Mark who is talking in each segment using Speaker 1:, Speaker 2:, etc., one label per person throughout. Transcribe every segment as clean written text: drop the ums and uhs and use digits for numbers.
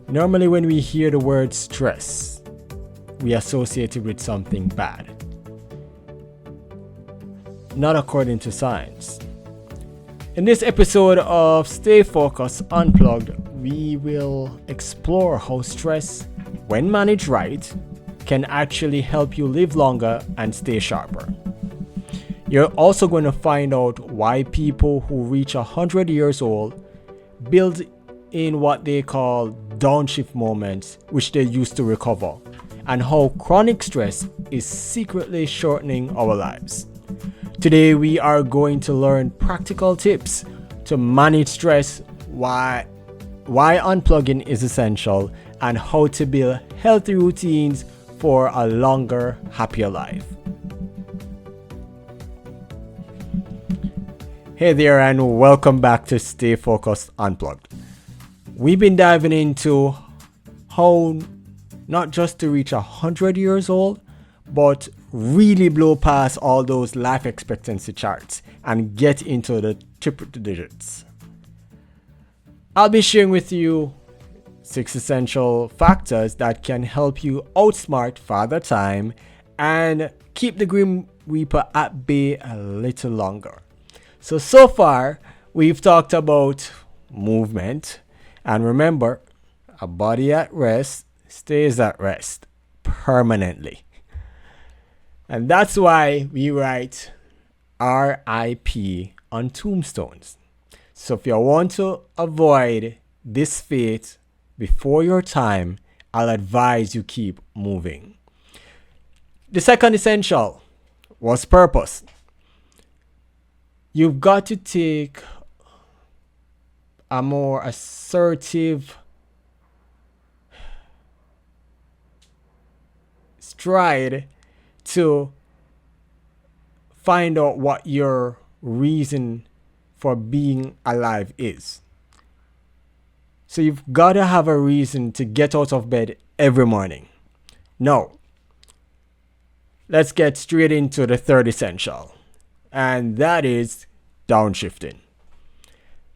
Speaker 1: Normally, when we hear the word stress, we associate it with something bad. Not according to science. In this episode of Stay Focused Unplugged, we will explore how stress, when managed right, can actually help you live longer and stay sharper. You're also going to find out why people who reach 100 years old build in what they call downshift moments, which they use to recover, and how chronic stress is secretly shortening our lives. Today we are going to learn practical tips to manage stress, why unplugging is essential, and how to build healthy routines for a longer, happier life. Hey there, and welcome back to Stay Focused Unplugged. We've been diving into how not just to reach 100 years old, but really blow past all those life expectancy charts and get into the triple digits. I'll be sharing with you 6 essential factors that can help you outsmart Father Time and keep the Grim Reaper at bay a little longer. So far, we've talked about movement. And remember, a body at rest stays at rest permanently. And that's why we write RIP on tombstones. So if you want to avoid this fate before your time, I'll advise you keep moving. The second essential was purpose. You've got to take a more assertive stride to find out what your reason for being alive is. So you've got to have a reason to get out of bed every morning. Now, let's get straight into the third essential, and that is downshifting.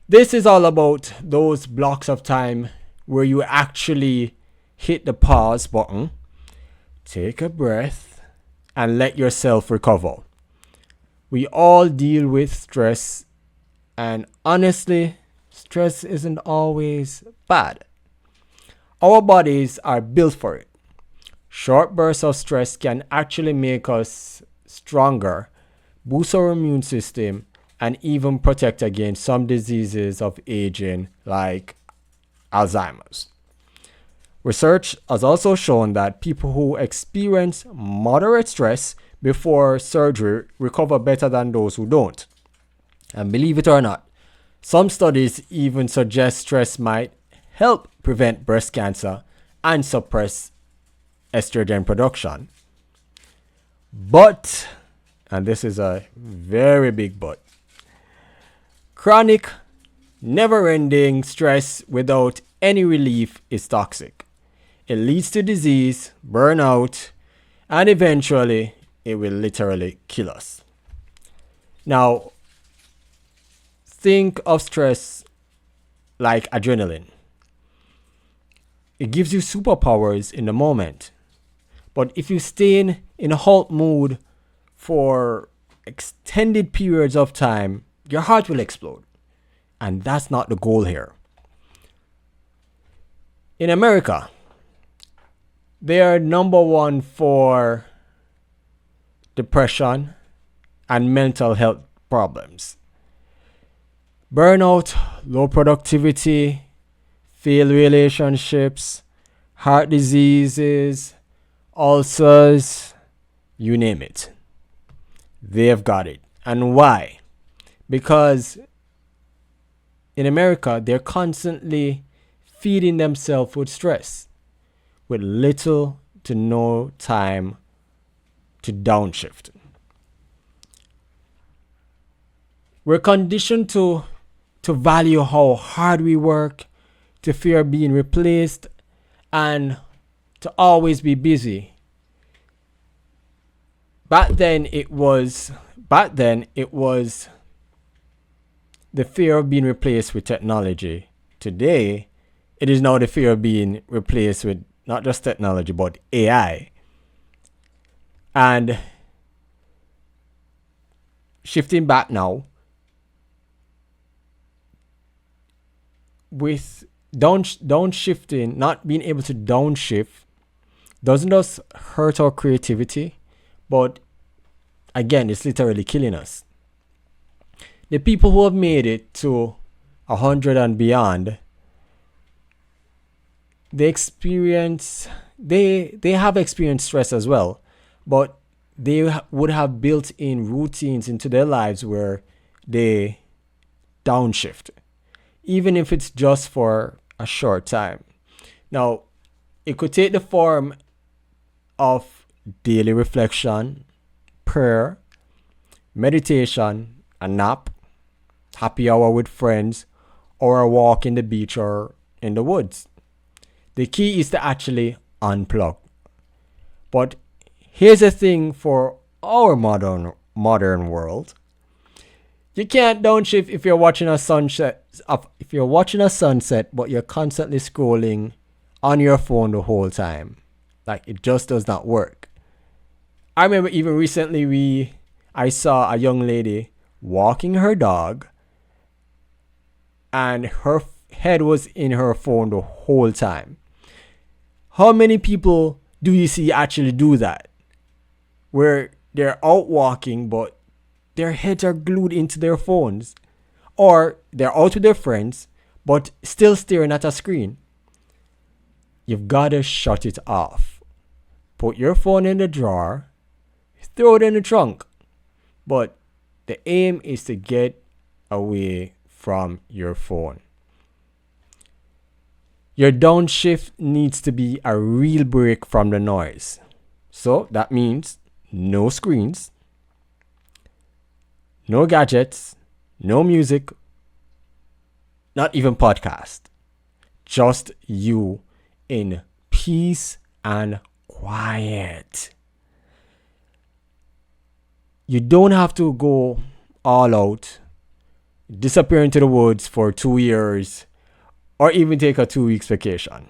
Speaker 1: This is all about those blocks of time where you actually hit the pause button, take a breath, and let yourself recover. We all deal with stress, and honestly, stress isn't always bad. Our bodies are built for it. Short bursts of stress can actually make us stronger, boost our immune system, and even protect against some diseases of aging like Alzheimer's. Research has also shown that people who experience moderate stress before surgery recover better than those who don't. And believe it or not, some studies even suggest stress might help prevent breast cancer and suppress estrogen production. But, and this is a very big but, chronic, never-ending stress without any relief is toxic. It leads to disease, burnout, and eventually it will literally kill us. Now, think of stress like adrenaline. It gives you superpowers in the moment. But if you stay in a halt mood for extended periods of time, your heart will explode. And that's not the goal here. In America, they are number one for depression and mental health problems. Burnout, low productivity, failed relationships, heart diseases, ulcers, you name it. They've got it. And why? Because in America, they're constantly feeding themselves with stress, with little to no time to downshift. We're conditioned to value how hard we work, to fear being replaced, and to always be busy. Back then it was the fear of being replaced with technology. Today, It is now the fear of being replaced with not just technology, but AI. And shifting back now, with downshifting, not being able to downshift, doesn't just hurt our creativity, but again, it's literally killing us. The people who have made it to 100 and beyond, they have experienced stress as well, but they would have built in routines into their lives where they downshift, even if it's just for a short time. Now, it could take the form of daily reflection, prayer, meditation, a nap, happy hour with friends, or a walk in the beach or in the woods. The key is to actually unplug. But here's the thing for our modern world. You can't downshift if you're watching a sunset. If you're watching a sunset, but you're constantly scrolling on your phone the whole time. Like, it just does not work. I remember even recently I saw a young lady walking her dog, and her head was in her phone the whole time. How many people do you see actually do that? Where they're out walking, but their heads are glued into their phones. Or they're out with their friends, but still staring at a screen. You've got to shut it off. Put your phone in the drawer, throw it in the trunk. But the aim is to get away from your phone. Your downshift needs to be a real break from the noise. So that means no screens, no gadgets, no music, not even podcast. Just you in peace and quiet. You don't have to go all out, disappear into the woods for 2 years, or even take a 2 weeks vacation.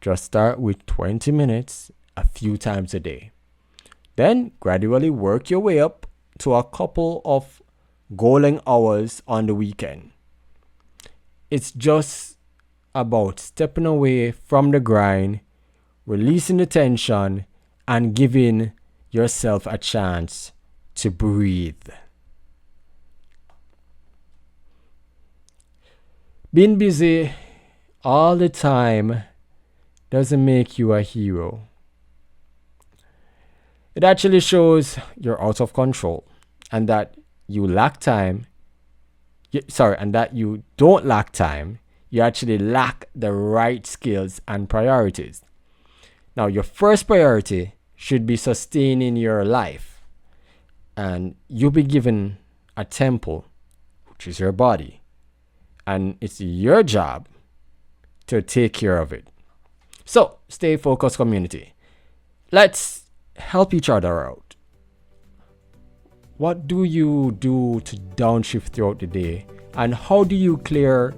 Speaker 1: Just start with 20 minutes a few times a day. Then gradually work your way up to a couple of golden hours on the weekend. It's just about stepping away from the grind, releasing the tension, and giving yourself a chance to breathe. Being busy all the time doesn't make you a hero. It actually shows you're out of control and that you lack time. And that you don't lack time. You actually lack the right skills and priorities. Now, your first priority should be sustaining your life. And you'll be given a temple, which is your body. And it's your job to take care of it. So, stay focused, community. Let's help each other out. What do you do to downshift throughout the day? And how do you clear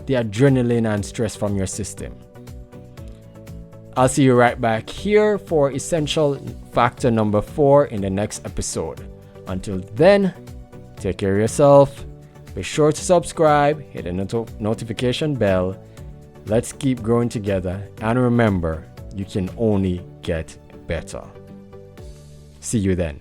Speaker 1: the adrenaline and stress from your system? I'll see you right back here for essential factor number 4 in the next episode. Until then, take care of yourself. Be sure to subscribe, hit the notification bell. Let's keep growing together. And remember, you can only get better. See you then.